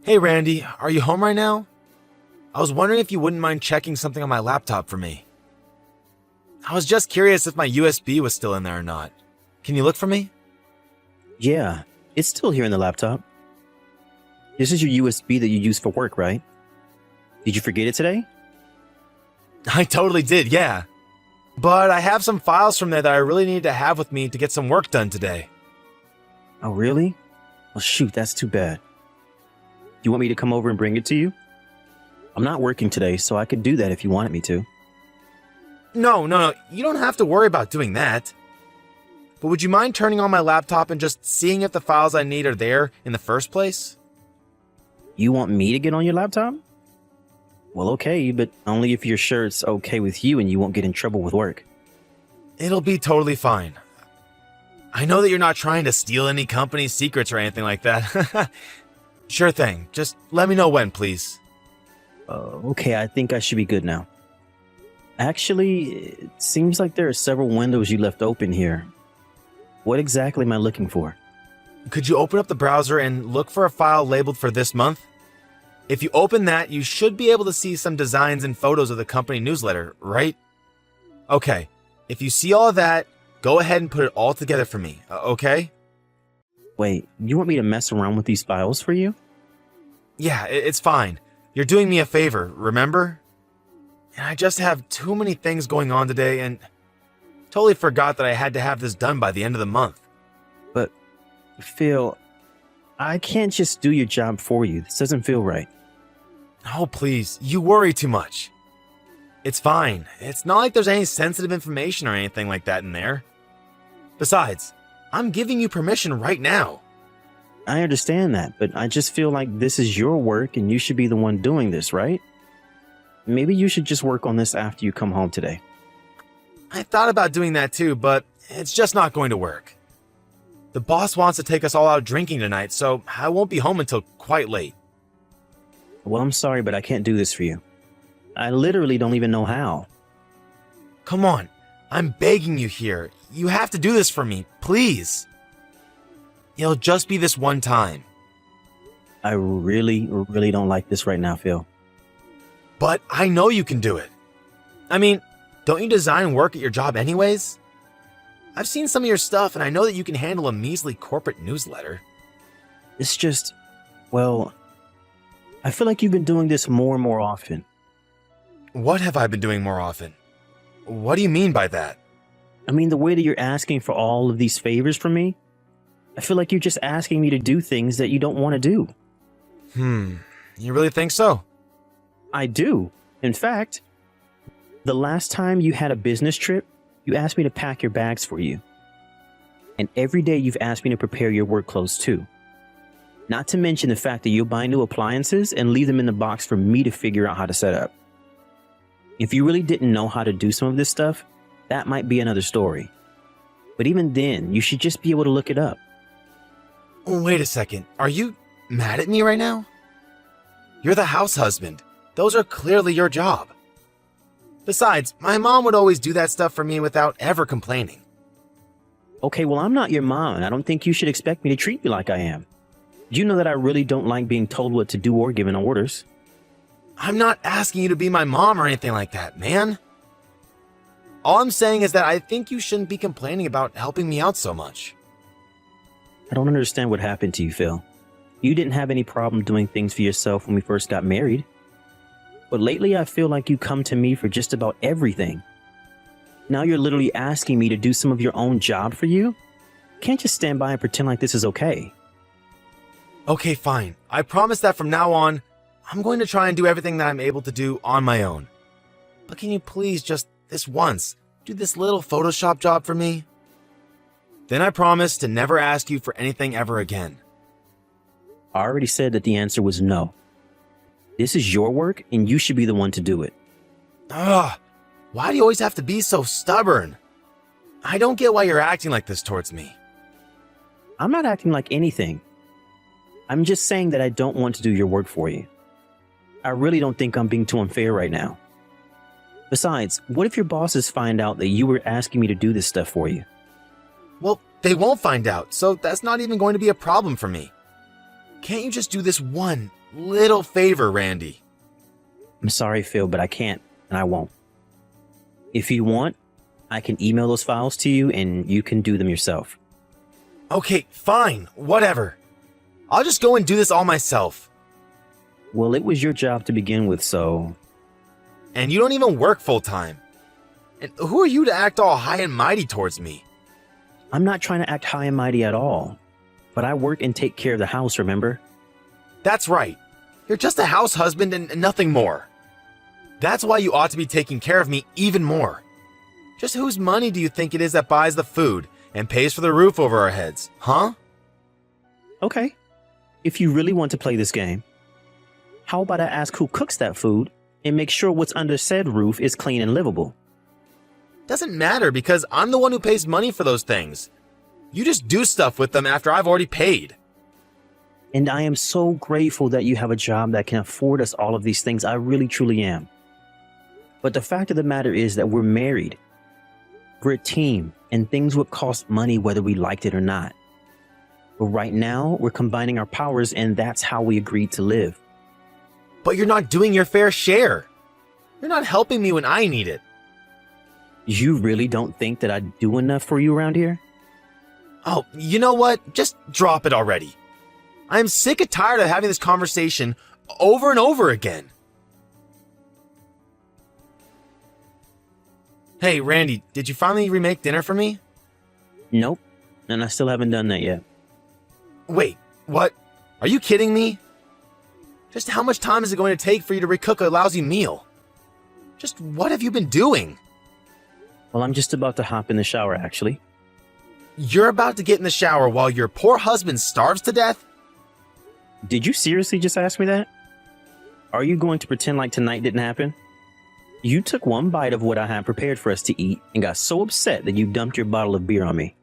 Hey Randy, are you home right now? I was wondering if you wouldn't mind checking something on my laptop for me. I was just curious if my USB was still in there or not. Can you look for me? Yeah, it's still here in the laptop. This is your USB that you use for work, right? Did you forget it today? I totally did, yeah. But I have some files from there that I really need to have with me to get some work done today. Oh, really? Well, shoot, that's too bad. You want me to come over and bring it to you? I'm not working today, so I could do that if you wanted me to. No, you don't have to worry about doing that. But would you mind turning on my laptop and just seeing if the files I need are there in the first place? You want me to get on your laptop? Well, okay, but only if you're sure it's okay with you and you won't get in trouble with work. It'll be totally fine. I know that you're not trying to steal any company's secrets or anything like that. Sure thing. Just let me know when, please. Okay, I think I should be good now. Actually, it seems like there are several windows you left open here. What exactly am I looking for? Could you open up the browser and look for a file labeled for this month? If you open that, you should be able to see some designs and photos of the company newsletter, right? Okay, if you see all of that, go ahead and put it all together for me, okay? Wait, you want me to mess around with these files for you? Yeah, it's fine. You're doing me a favor, remember? And I just have too many things going on today and totally forgot that I had to have this done by the end of the month. But, Phil, I can't just do your job for you. This doesn't feel right. Oh, please, you worry too much. It's fine. It's not like there's any sensitive information or anything like that in there. Besides, I'm giving you permission right now. I understand that, but I just feel like this is your work and you should be the one doing this, right? Maybe you should just work on this after you come home today. I thought about doing that too, but it's just not going to work. The boss wants to take us all out drinking tonight, so I won't be home until quite late. Well, I'm sorry, but I can't do this for you. I literally don't even know how. Come on, I'm begging you here. You have to do this for me, please. It'll just be this one time. I really don't like this right now, Phil. But I know you can do it. I mean, don't you design work at your job anyways? I've seen some of your stuff and I know that you can handle a measly corporate newsletter. It's just, well, I feel like you've been doing this more and more often. What have I been doing more often? What do you mean by that? I mean, the way that you're asking for all of these favors from me, I feel like you're just asking me to do things that you don't want to do. You really think so? I do. In fact, the last time you had a business trip, you asked me to pack your bags for you. And every day you've asked me to prepare your work clothes too. Not to mention the fact that you'll buy new appliances and leave them in the box for me to figure out how to set up. If you really didn't know how to do some of this stuff, that might be another story. But even then, you should just be able to look it up. Wait a second. Are you mad at me right now? You're the house husband. Those are clearly your job. Besides, my mom would always do that stuff for me without ever complaining. Okay, well, I'm not your mom, and I don't think you should expect me to treat you like I am. You know that I really don't like being told what to do or given orders. I'm not asking you to be my mom or anything like that, man. All I'm saying is that I think you shouldn't be complaining about helping me out so much. I don't understand what happened to you, Phil. You didn't have any problem doing things for yourself when we first got married. But lately I feel like you come to me for just about everything. Now you're literally asking me to do some of your own job for you? Can't just stand by and pretend like this is okay. Okay, fine. I promise that from now on, I'm going to try and do everything that I'm able to do on my own. But can you please just this once do this little Photoshop job for me? Then I promise to never ask you for anything ever again. I already said that the answer was no. This is your work and you should be the one to do it. Ugh, why do you always have to be so stubborn? I don't get why you're acting like this towards me. I'm not acting like anything. I'm just saying that I don't want to do your work for you. I really don't think I'm being too unfair right now. Besides, what if your bosses find out that you were asking me to do this stuff for you? Well, they won't find out, so that's not even going to be a problem for me. Can't you just do this one little favor, Randy. I'm sorry, Phil, but I can't and I won't. If you want, I can email those files to you and you can do them yourself. Okay, fine, whatever. I'll just go and do this all myself. Well, it was your job to begin with, so... And you don't even work full-time. And who are you to act all high and mighty towards me? I'm not trying to act high and mighty at all. But I work and take care of the house, remember? That's right. You're just a house husband and nothing more. That's why you ought to be taking care of me even more. Just whose money do you think it is that buys the food and pays for the roof over our heads, huh? Okay. If you really want to play this game, how about I ask who cooks that food and make sure what's under said roof is clean and livable? Doesn't matter because I'm the one who pays money for those things. You just do stuff with them after I've already paid. And I am so grateful that you have a job that can afford us all of these things. I really, truly am. But the fact of the matter is that we're married. We're a team, and things would cost money whether we liked it or not. But right now, we're combining our powers, and that's how we agreed to live. But you're not doing your fair share. You're not helping me when I need it. You really don't think that I do enough for you around here? Oh, you know what? Just drop it already. I'm sick and tired of having this conversation over and over again. Hey, Randy, did you finally remake dinner for me? Nope, and I still haven't done that yet. Wait, what? Are you kidding me? Just how much time is it going to take for you to recook a lousy meal? Just what have you been doing? Well, I'm just about to hop in the shower, actually. You're about to get in the shower while your poor husband starves to death? Did you seriously just ask me that? Are you going to pretend like tonight didn't happen? You took one bite of what I had prepared for us to eat and got so upset that you dumped your bottle of beer on me.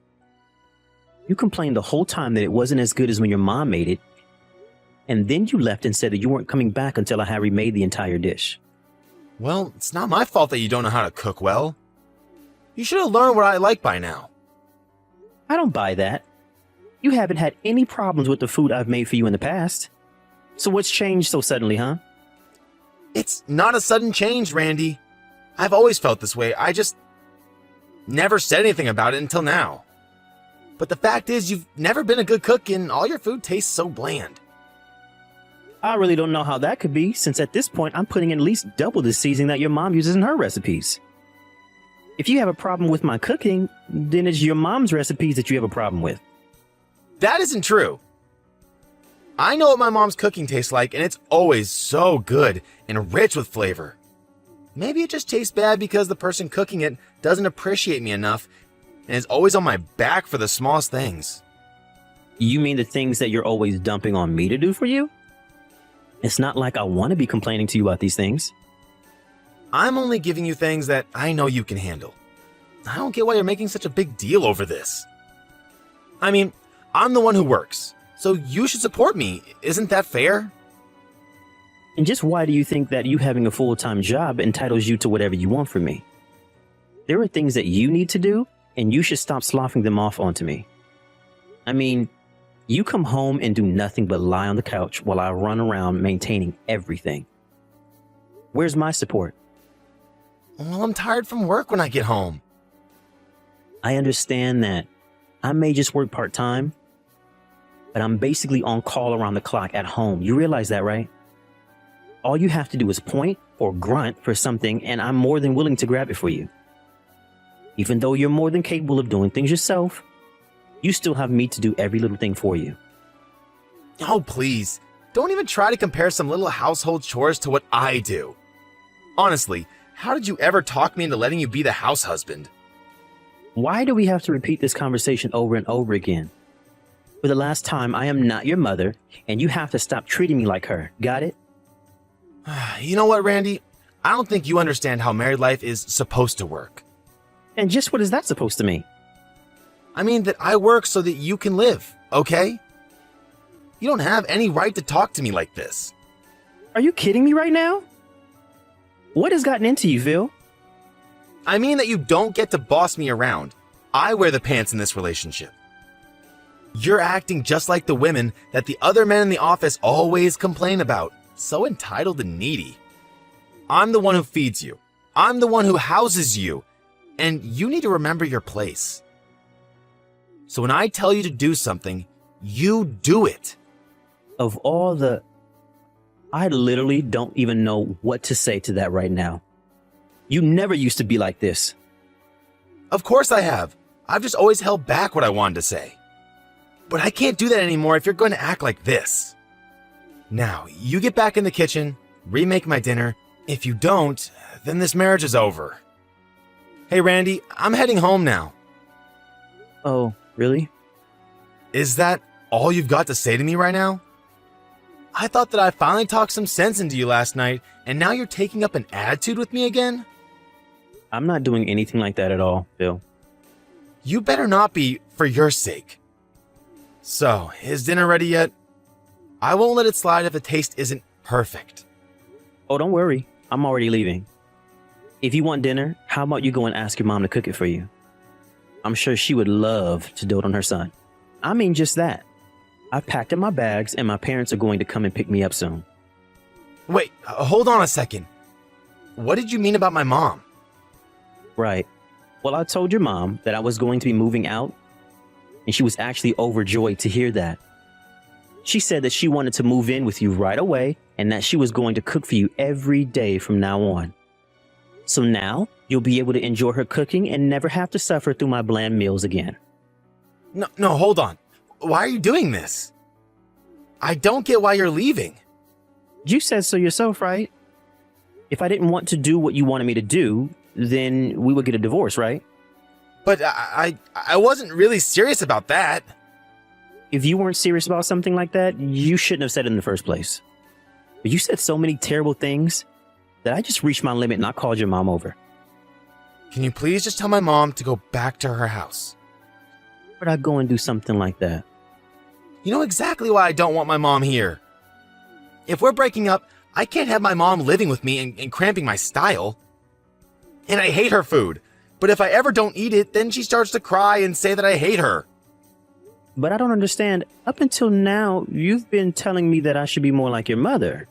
You complained the whole time that it wasn't as good as when your mom made it, and then you left and said that you weren't coming back until I had remade the entire dish. Well, it's not my fault that you don't know how to cook well. You should have learned what I like by now. I don't buy that. You haven't had any problems with the food I've made for you in the past. So what's changed so suddenly, huh? It's not a sudden change, Randy. I've always felt this way. I just never said anything about it until now. But the fact is, you've never been a good cook and all your food tastes so bland. I really don't know how that could be, since at this point I'm putting in at least double the seasoning that your mom uses in her recipes. If you have a problem with my cooking, then it's your mom's recipes that you have a problem with. That isn't true. I know what my mom's cooking tastes like, and it's always so good and rich with flavor. Maybe it just tastes bad because the person cooking it doesn't appreciate me enough and is always on my back for the smallest things. You mean the things that you're always dumping on me to do for you? It's not like I want to be complaining to you about these things. I'm only giving you things that I know you can handle. I don't get why you're making such a big deal over this. I mean, I'm the one who works, so you should support me. Isn't that fair? And just why do you think that you having a full-time job entitles you to whatever you want from me? There are things that you need to do, and you should stop sloughing them off onto me. I mean, you come home and do nothing but lie on the couch while I run around maintaining everything. Where's my support? Well, I'm tired from work when I get home. I understand that I may just work part-time, but I'm basically on call around the clock at home. You realize that, right? All you have to do is point or grunt for something, and I'm more than willing to grab it for you. Even though you're more than capable of doing things yourself, you still have me to do every little thing for you. Oh, please. Don't even try to compare some little household chores to what I do. Honestly, how did you ever talk me into letting you be the house husband? Why do we have to repeat this conversation over and over again? For the last time, I am not your mother, and you have to stop treating me like her. Got it? You know what, Randy? I don't think you understand how married life is supposed to work. And just what is that supposed to mean? I mean that I work so that you can live, okay? You don't have any right to talk to me like this. Are you kidding me right now? What has gotten into you, Phil? I mean that you don't get to boss me around. I wear the pants in this relationship. You're acting just like the women that the other men in the office always complain about. So entitled and needy. I'm the one who feeds you. I'm the one who houses you. And you need to remember your place. So when I tell you to do something, you do it. Of all the... I literally don't even know what to say to that right now. You never used to be like this. Of course I have. I've just always held back what I wanted to say. But I can't do that anymore if you're going to act like this. Now, you get back in the kitchen, remake my dinner. If you don't, then this marriage is over. Hey, Randy, I'm heading home now. Oh, really? Is that all you've got to say to me right now? I thought that I finally talked some sense into you last night, and now you're taking up an attitude with me again? I'm not doing anything like that at all, Phil. You better not be, for your sake. So, is dinner ready yet? I won't let it slide if the taste isn't perfect. Oh, don't worry. I'm already leaving. If you want dinner, how about you go and ask your mom to cook it for you? I'm sure she would love to dote on her son. I mean, just that. I've packed up my bags and my parents are going to come and pick me up soon. Wait, hold on a second. What did you mean about my mom? Right. Well, I told your mom that I was going to be moving out, and she was actually overjoyed to hear that. She said that she wanted to move in with you right away and that she was going to cook for you every day from now on. So now you'll be able to enjoy her cooking and never have to suffer through my bland meals again. No, hold on. Why are you doing this? I don't get why you're leaving. You said so yourself, right? If I didn't want to do what you wanted me to do, then we would get a divorce, right? But I wasn't really serious about that. If you weren't serious about something like that, you shouldn't have said it in the first place. But you said so many terrible things that I just reached my limit and I called your mom over. Can you please just tell my mom to go back to her house? Where'd I go and do something like that? You know exactly why I don't want my mom here. If we're breaking up, I can't have my mom living with me and cramping my style. And I hate her food. But if I ever don't eat it, then she starts to cry and say that I hate her. But I don't understand. Up until now, you've been telling me that I should be more like your mother.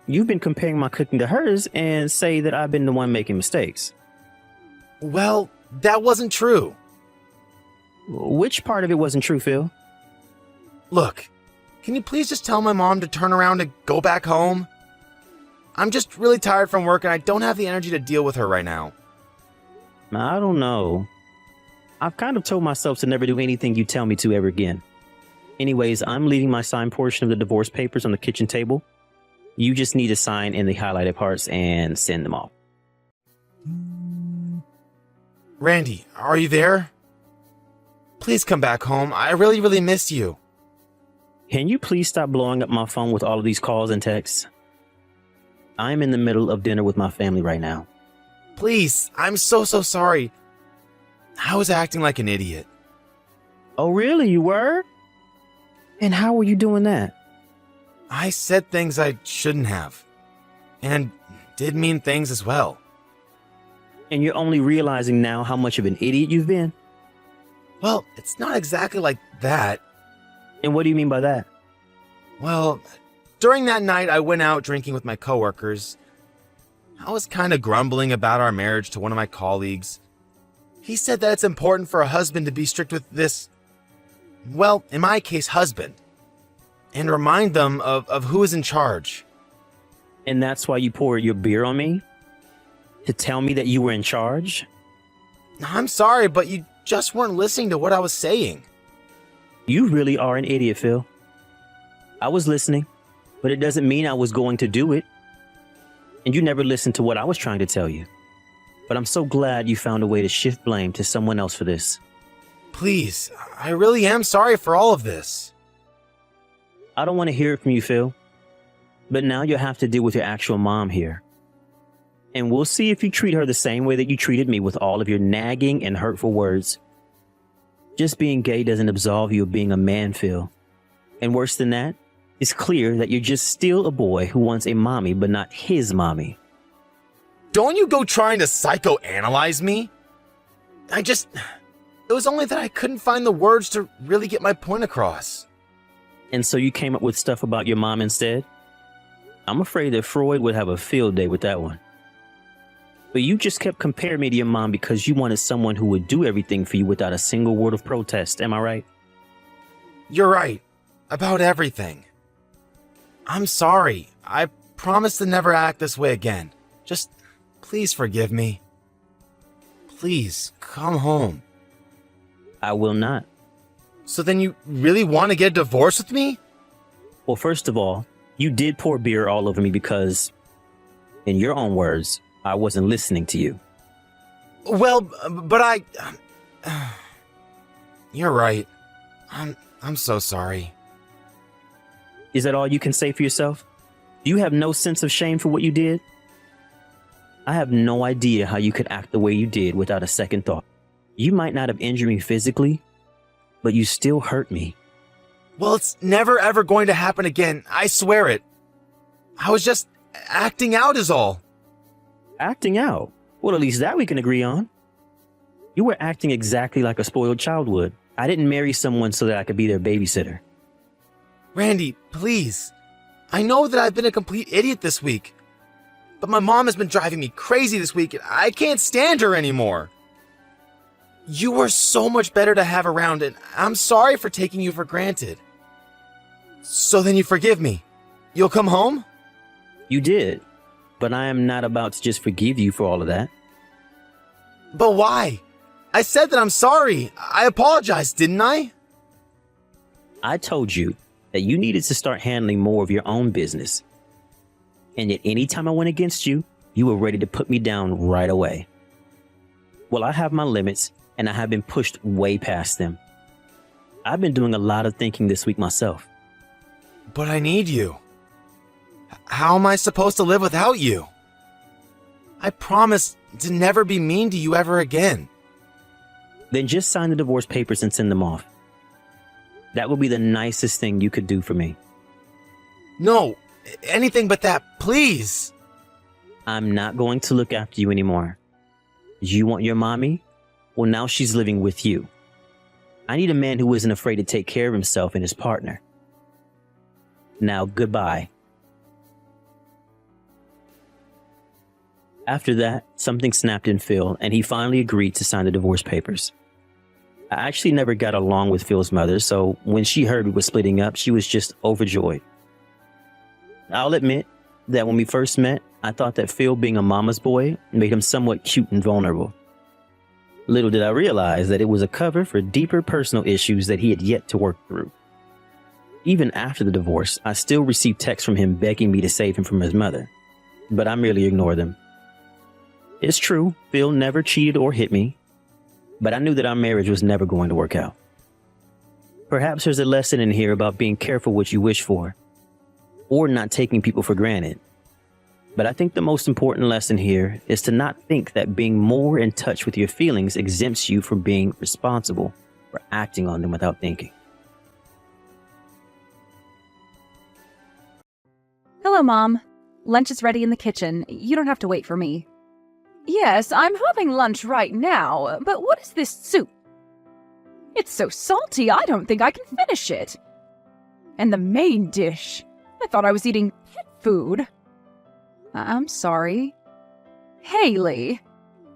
You've been comparing my cooking to hers and say that I've been the one making mistakes. Well, that wasn't true. Which part of it wasn't true, Phil? Look, can you please just tell my mom to turn around and go back home? I'm just really tired from work and I don't have the energy to deal with her right now. I don't know. I've kind of told myself to never do anything you tell me to ever again. Anyways, I'm leaving my signed portion of the divorce papers on the kitchen table. You just need to sign in the highlighted parts and send them off. Randy, are you there? Please come back home. I really miss you. Can you please stop blowing up my phone with all of these calls and texts? I'm in the middle of dinner with my family right now. Please, I'm so sorry. I was acting like an idiot. Oh, really? You were? And how were you doing that? I said things I shouldn't have. And did mean things as well. And you're only realizing now how much of an idiot you've been? Well, it's not exactly like that. And what do you mean by that? Well, during that night I went out drinking with my coworkers. I was kind of grumbling about our marriage to one of my colleagues. He said that it's important for a husband to be strict with this, well, in my case, husband, and remind them of who is in charge. And that's why you poured your beer on me? To tell me that you were in charge? I'm sorry, but you just weren't listening to what I was saying. You really are an idiot, Phil. I was listening, but it doesn't mean I was going to do it. And you never listened to what I was trying to tell you. But I'm so glad you found a way to shift blame to someone else for this. Please, I really am sorry for all of this. I don't want to hear it from you, Phil. But now you'll have to deal with your actual mom here. And we'll see if you treat her the same way that you treated me with all of your nagging and hurtful words. Just being gay doesn't absolve you of being a man, Phil. And worse than that, it's clear that you're just still a boy who wants a mommy but not his mommy. Don't you go trying to psychoanalyze me? It was only that I couldn't find the words to really get my point across. And so you came up with stuff about your mom instead? I'm afraid that Freud would have a field day with that one. But you just kept comparing me to your mom because you wanted someone who would do everything for you without a single word of protest, am I right? You're right. About everything. I'm sorry. I promise to never act this way again. Just please forgive me. Please, come home. I will not. So then you really want to get divorced with me? Well, first of all, you did pour beer all over me because, in your own words, I wasn't listening to you. Well, but I... You're right. I'm so sorry. Is that all you can say for yourself? Do you have no sense of shame for what you did? I have no idea how you could act the way you did without a second thought. You might not have injured me physically, but you still hurt me. Well, it's never ever going to happen again. I swear it. I was just acting out is all. Acting out? Well, at least that we can agree on. You were acting exactly like a spoiled child would. I didn't marry someone so that I could be their babysitter. Randy, please. I know that I've been a complete idiot this week. But my mom has been driving me crazy this week and I can't stand her anymore. You were so much better to have around and I'm sorry for taking you for granted. So then you forgive me. You'll come home? You did, but I am not about to just forgive you for all of that. But why? I said that I'm sorry. I apologized, didn't I? I told you that you needed to start handling more of your own business. And yet anytime I went against you, you were ready to put me down right away. Well, I have my limits and I have been pushed way past them. I've been doing a lot of thinking this week myself. But I need you. How am I supposed to live without you? I promise to never be mean to you ever again. Then just sign the divorce papers and send them off. That would be the nicest thing you could do for me. No, anything but that, please. I'm not going to look after you anymore. You want your mommy? Well, now she's living with you. I need a man who isn't afraid to take care of himself and his partner. Now, goodbye. After that, something snapped in Phil, and he finally agreed to sign the divorce papers. I actually never got along with Phil's mother, so when she heard we were splitting up, she was just overjoyed. I'll admit that when we first met, I thought that Phil being a mama's boy made him somewhat cute and vulnerable. Little did I realize that it was a cover for deeper personal issues that he had yet to work through. Even after the divorce, I still received texts from him begging me to save him from his mother, but I merely ignored them. It's true, Phil never cheated or hit me, but I knew that our marriage was never going to work out. Perhaps there's a lesson in here about being careful what you wish for, or not taking people for granted. But I think the most important lesson here is to not think that being more in touch with your feelings exempts you from being responsible for acting on them without thinking. Hello, Mom. Lunch is ready in the kitchen. You don't have to wait for me. Yes, I'm having lunch right now, but what is this soup? It's so salty, I don't think I can finish it. And the main dish. I thought I was eating pet food. I'm sorry. Haley,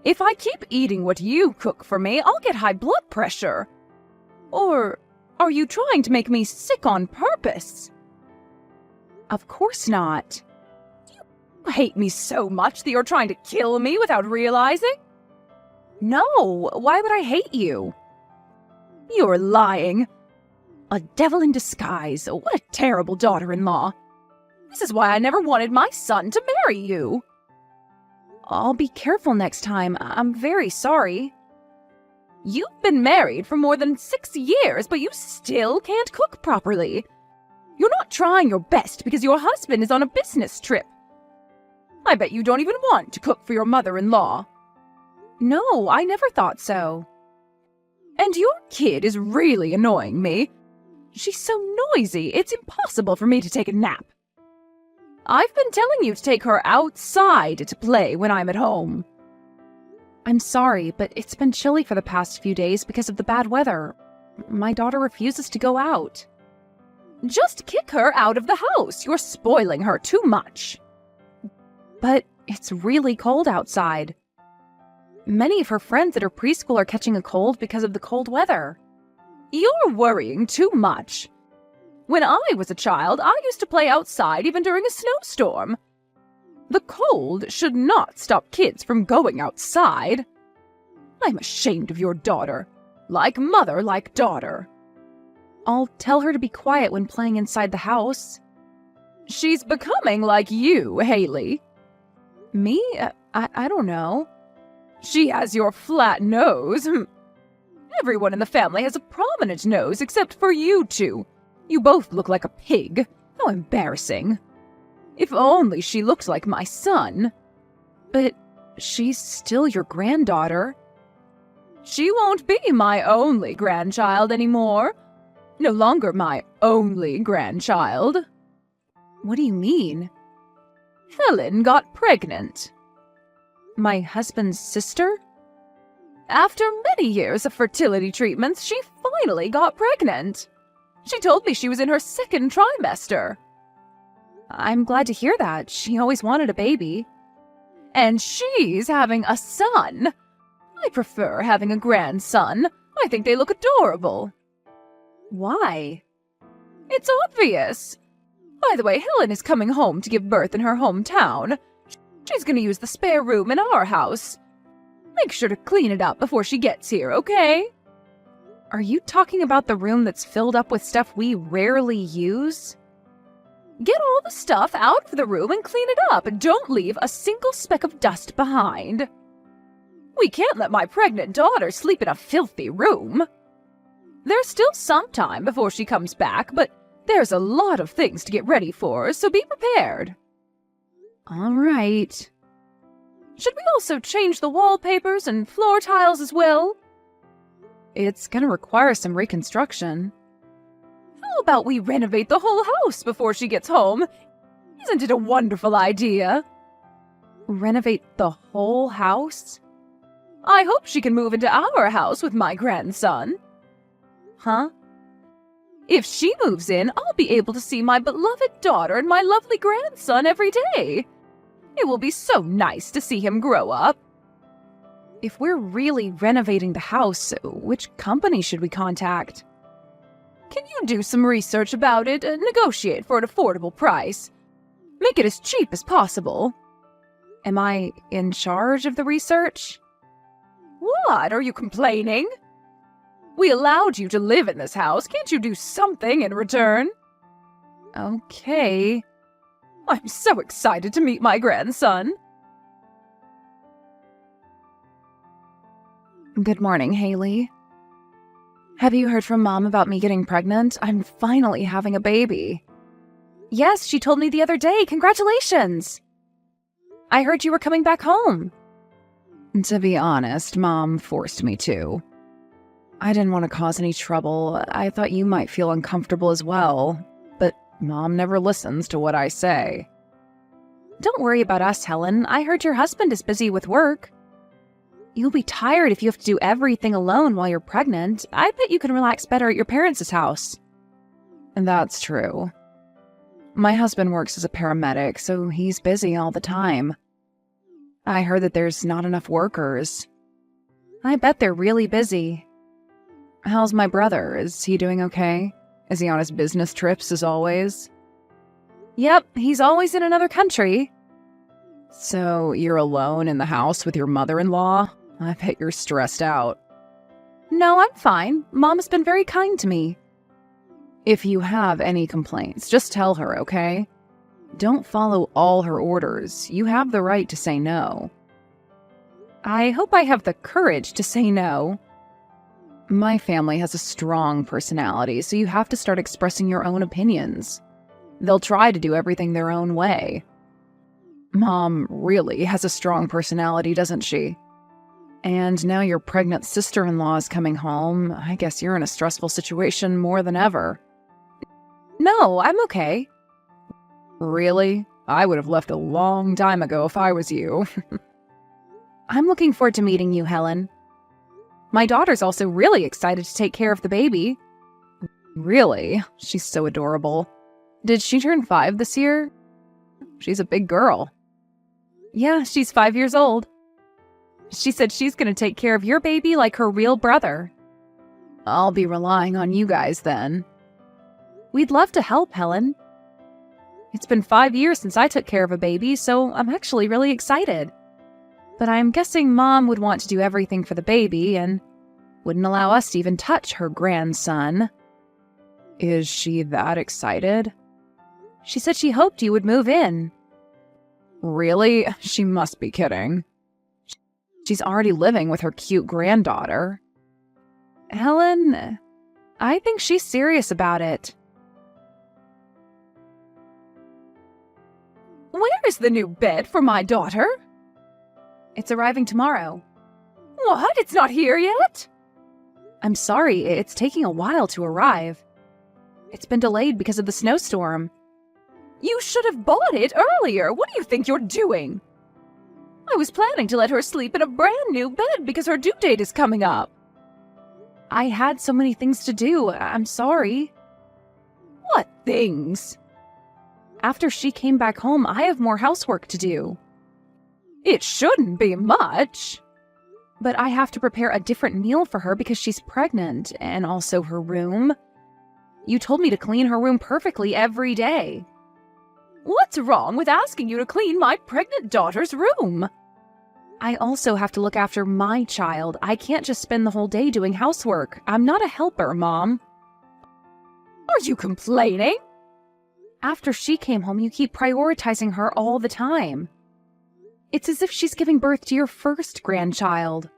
if I keep eating what you cook for me, I'll get high blood pressure. Or are you trying to make me sick on purpose? Of course not. You hate me so much that you're trying to kill me without realizing? No, why would I hate you? You're lying. A devil in disguise. What a terrible daughter-in-law. This is why I never wanted my son to marry you. I'll be careful next time. I'm very sorry. You've been married for more than 6 years, but you still can't cook properly. You're not trying your best because your husband is on a business trip. I bet you don't even want to cook for your mother-in-law. No, I never thought so. And your kid is really annoying me. She's so noisy, it's impossible for me to take a nap. I've been telling you to take her outside to play when I'm at home. I'm sorry, but it's been chilly for the past few days because of the bad weather. My daughter refuses to go out. Just kick her out of the house. You're spoiling her too much. But it's really cold outside. Many of her friends at her preschool are catching a cold because of the cold weather. You're worrying too much. When I was a child, I used to play outside even during a snowstorm. The cold should not stop kids from going outside. I'm ashamed of your daughter. Like mother, like daughter. I'll tell her to be quiet when playing inside the house. She's becoming like you, Haley. Me? I don't know. She has your flat nose. Everyone in the family has a prominent nose except for you two. You both look like a pig. How embarrassing. If only she looked like my son. But she's still your granddaughter. She won't be my only grandchild anymore. No longer my only grandchild. What do you mean? Helen got pregnant. My husband's sister? After many years of fertility treatments, she finally got pregnant. She told me she was in her second trimester. I'm glad to hear that. She always wanted a baby. And she's having a son. I prefer having a grandson. I think they look adorable. Why? It's obvious. By the way, Helen is coming home to give birth in her hometown. She's going to use the spare room in our house. Make sure to clean it up before she gets here, okay? Are you talking about the room that's filled up with stuff we rarely use? Get all the stuff out of the room and clean it up. Don't leave a single speck of dust behind. We can't let my pregnant daughter sleep in a filthy room. There's still some time before she comes back, but there's a lot of things to get ready for, so be prepared. All right. Should we also change the wallpapers and floor tiles as well? It's gonna require some reconstruction. How about we renovate the whole house before she gets home? Isn't it a wonderful idea? Renovate the whole house? I hope she can move into our house with my grandson. Huh? If she moves in, I'll be able to see my beloved daughter and my lovely grandson every day. It will be so nice to see him grow up. If we're really renovating the house, which company should we contact? Can you do some research about it and negotiate for an affordable price? Make it as cheap as possible. Am I in charge of the research? What? Are you complaining? We allowed you to live in this house. Can't you do something in return? Okay. I'm so excited to meet my grandson. Good morning, Haley. Have you heard from Mom about me getting pregnant? I'm finally having a baby. Yes, she told me the other day. Congratulations! I heard you were coming back home. To be honest, Mom forced me to. I didn't want to cause any trouble. I thought you might feel uncomfortable as well. But Mom never listens to what I say. Don't worry about us, Helen. I heard your husband is busy with work. You'll be tired if you have to do everything alone while you're pregnant. I bet you can relax better at your parents' house. And that's true. My husband works as a paramedic, so he's busy all the time. I heard that there's not enough workers. I bet they're really busy. How's my brother? Is he doing okay? Is he on his business trips as always? Yep, he's always in another country. So you're alone in the house with your mother-in-law? I bet you're stressed out. No, I'm fine. Mom has been very kind to me. If you have any complaints, just tell her, okay? Don't follow all her orders. You have the right to say no. I hope I have the courage to say no. My family has a strong personality, so you have to start expressing your own opinions. They'll try to do everything their own way. Mom really has a strong personality, doesn't she? And now your pregnant sister-in-law is coming home. I guess you're in a stressful situation more than ever. No, I'm okay. Really? I would have left a long time ago if I was you. I'm looking forward to meeting you, Helen. My daughter's also really excited to take care of the baby. Really? She's so adorable. Did she turn 5 this year? She's a big girl. Yeah, she's 5 years old. She said she's going to take care of your baby like her real brother. I'll be relying on you guys then. We'd love to help, Helen. It's been 5 years since I took care of a baby, so I'm actually really excited. But I'm guessing Mom would want to do everything for the baby and wouldn't allow us to even touch her grandson. Is she that excited? She said she hoped you would move in. Really? She must be kidding. She's already living with her cute granddaughter. Helen, I think she's serious about it. Where is the new bed for my daughter? It's arriving tomorrow. What? It's not here yet? I'm sorry, it's taking a while to arrive. It's been delayed because of the snowstorm. You should have bought it earlier. What do you think you're doing? I was planning to let her sleep in a brand new bed because her due date is coming up. I had so many things to do. I'm sorry. What things? After she came back home, I have more housework to do. It shouldn't be much. But I have to prepare a different meal for her because she's pregnant, and also her room. You told me to clean her room perfectly every day. What's wrong with asking you to clean my pregnant daughter's room? I also have to look after my child. I can't just spend the whole day doing housework. I'm not a helper, Mom. Are you complaining? After she came home, you keep prioritizing her all the time. It's as if she's giving birth to your first grandchild.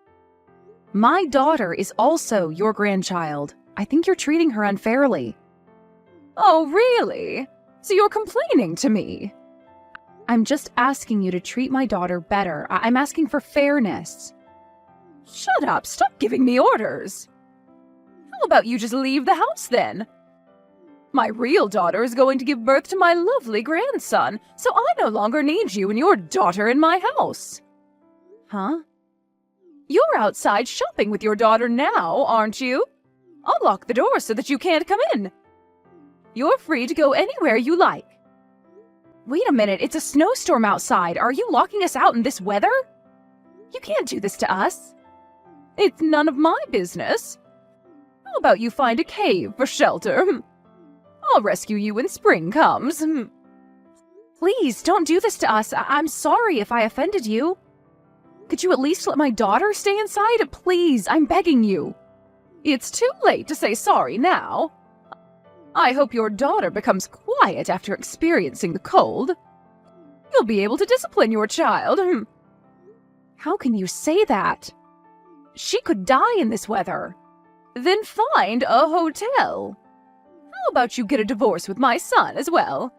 My daughter is also your grandchild. I think you're treating her unfairly. Oh, really? So you're complaining to me? I'm just asking you to treat my daughter better. I'm asking for fairness. Shut up. Stop giving me orders. How about you just leave the house then? My real daughter is going to give birth to my lovely grandson, so I no longer need you and your daughter in my house. Huh? You're outside shopping with your daughter now, aren't you? I'll lock the door so that you can't come in. You're free to go anywhere you like. Wait a minute, it's a snowstorm outside. Are you locking us out in this weather? You can't do this to us. It's none of my business. How about you find a cave for shelter? I'll rescue you when spring comes. Please, don't do this to us. I'm sorry if I offended you. Could you at least let my daughter stay inside? Please, I'm begging you. It's too late to say sorry now. I hope your daughter becomes quiet after experiencing the cold. You'll be able to discipline your child. How can you say that? She could die in this weather. Then find a hotel. How about you get a divorce with my son as well?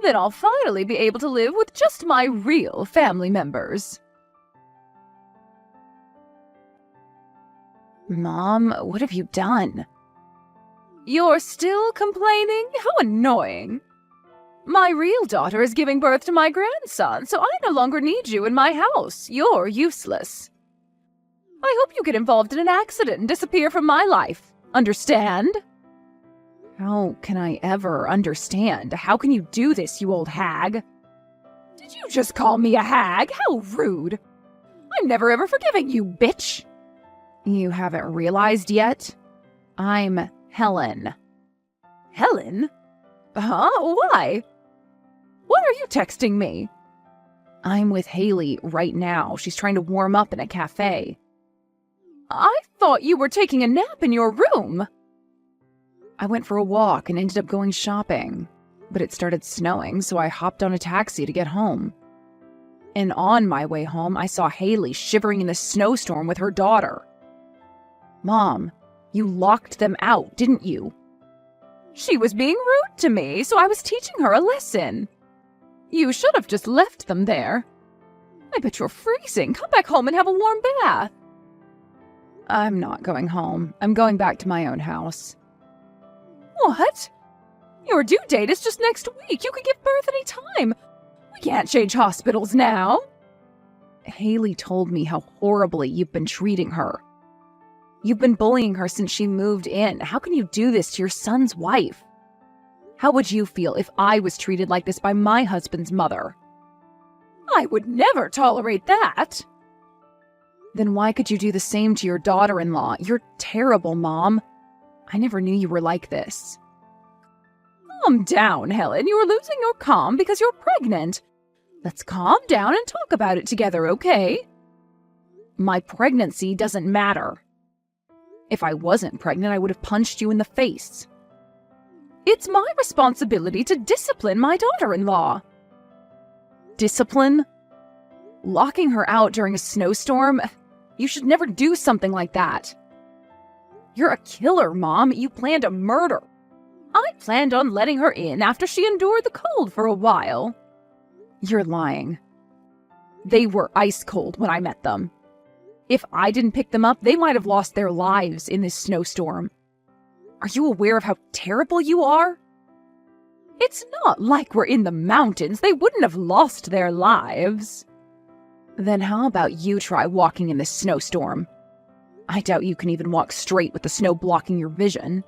Then I'll finally be able to live with just my real family members. Mom, what have you done? You're still complaining? How annoying. My real daughter is giving birth to my grandson, so I no longer need you in my house. You're useless. I hope you get involved in an accident and disappear from my life. Understand? How can I ever understand? How can you do this, you old hag? Did you just call me a hag? How rude. I'm never ever forgiving you, bitch. You haven't realized yet? I'm Helen. Helen? Huh? Why? What are you texting me? I'm with Haley right now. She's trying to warm up in a cafe. I thought you were taking a nap in your room. I went for a walk and ended up going shopping, but it started snowing, so I hopped on a taxi to get home. And on my way home, I saw Haley shivering in the snowstorm with her daughter. Mom, you locked them out, didn't you? She was being rude to me, so I was teaching her a lesson. You should have just left them there. I bet you're freezing. Come back home and have a warm bath. I'm not going home. I'm going back to my own house. What? Your due date is just next week. You can give birth any time. We can't change hospitals now. Haley told me how horribly you've been treating her. You've been bullying her since she moved in. How can you do this to your son's wife? How would you feel if I was treated like this by my husband's mother? I would never tolerate that. Then why could you do the same to your daughter-in-law? You're terrible, Mom. I never knew you were like this. Calm down, Helen. You're losing your calm because you're pregnant. Let's calm down and talk about it together, okay? My pregnancy doesn't matter. If I wasn't pregnant, I would have punched you in the face. It's my responsibility to discipline my daughter-in-law. Discipline? Locking her out during a snowstorm? You should never do something like that. You're a killer, Mom. You planned a murder. I planned on letting her in after she endured the cold for a while. You're lying. They were ice cold when I met them. If I didn't pick them up, they might have lost their lives in this snowstorm. Are you aware of how terrible you are? It's not like we're in the mountains. They wouldn't have lost their lives. Then how about you try walking in this snowstorm? I doubt you can even walk straight with the snow blocking your vision.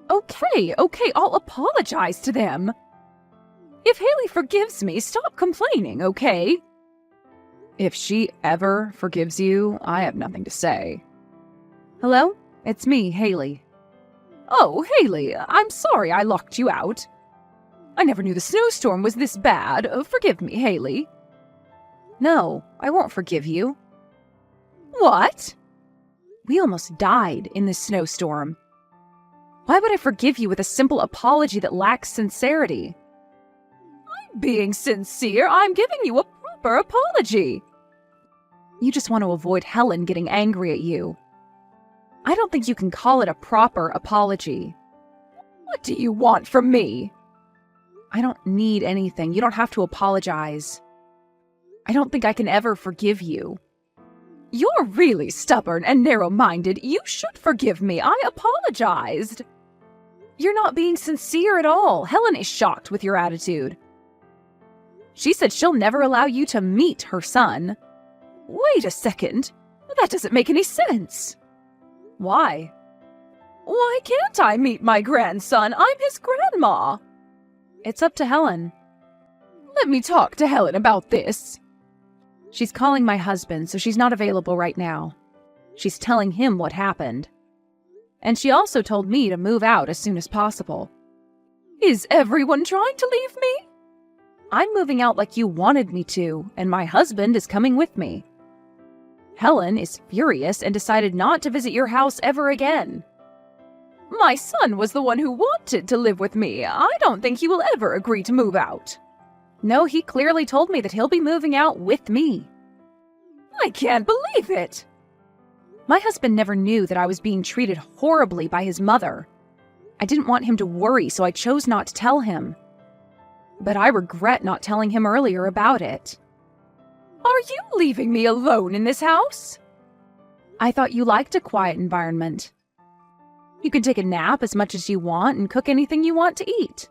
Okay, I'll apologize to them. If Haley forgives me, stop complaining, okay? If she ever forgives you, I have nothing to say. Hello? It's me, Haley. Oh, Haley, I'm sorry I locked you out. I never knew the snowstorm was this bad. Forgive me, Haley. No, I won't forgive you. What? We almost died in this snowstorm. Why would I forgive you with a simple apology that lacks sincerity? I'm being sincere. I'm giving you a proper apology. You just want to avoid Helen getting angry at you. I don't think you can call it a proper apology. What do you want from me? I don't need anything. You don't have to apologize. I don't think I can ever forgive you. You're really stubborn and narrow-minded. You should forgive me. I apologized. You're not being sincere at all. Helen is shocked with your attitude. She said she'll never allow you to meet her son. Wait a second. That doesn't make any sense. Why? Why can't I meet my grandson? I'm his grandma. It's up to Helen. Let me talk to Helen about this. She's calling my husband, so she's not available right now. She's telling him what happened. And she also told me to move out as soon as possible. Is everyone trying to leave me? I'm moving out like you wanted me to, and my husband is coming with me. Helen is furious and decided not to visit your house ever again. My son was the one who wanted to live with me. I don't think he will ever agree to move out. No, he clearly told me that he'll be moving out with me. I can't believe it. My husband never knew that I was being treated horribly by his mother. I didn't want him to worry, so I chose not to tell him. But I regret not telling him earlier about it. Are you leaving me alone in this house? I thought you liked a quiet environment. You can take a nap as much as you want and cook anything you want to eat.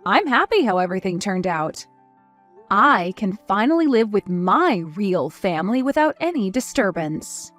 I'm happy how everything turned out. I can finally live with my real family without any disturbance.